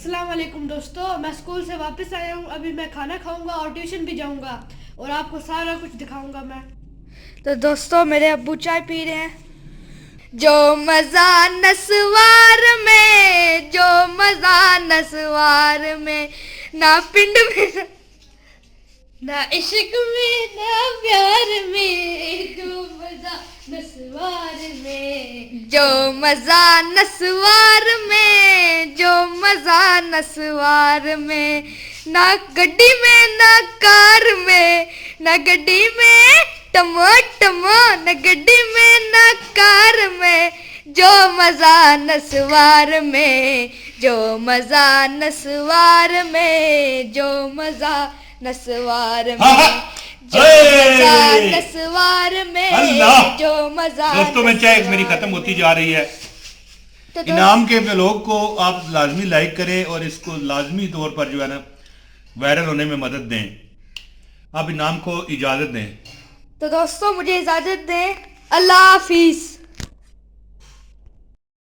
अस्सलाम वालेकुम दोस्तों, मैं स्कूल से वापस आया हूँ। अभी मैं खाना खाऊंगा और ट्यूशन भी जाऊंगा और आपको सारा कुछ दिखाऊंगा मैं। तो दोस्तों मेरे अब्बू चाय पी रहे हैं। जो मजा नस्वार में, जो मजा नस्वार में, ना पिंड में ना इश्क में ना प्यार में, जो मजा नस्वार में, जो मजा नस्वार में, जो मजा नस्वार में, ना गड्डी में ना कार में, ना गड्डी में टमो टमो, ना गड्डी में ना कार में, जो मजा नस्वार में, जो मजा नस्वार में, जो मजा नस्वार में, जो मजा नस्वार में, जो मजा। दोस्तों में चाय मेरी खत्म होती जा रही है। इनाम के व्लॉग को आप लाजमी लाइक करें और इसको लाजमी तौर पर जो है ना वायरल होने में मदद दें। आप इनाम को इजाजत दें। तो दोस्तों मुझे इजाजत दें। अल्लाह हाफिज।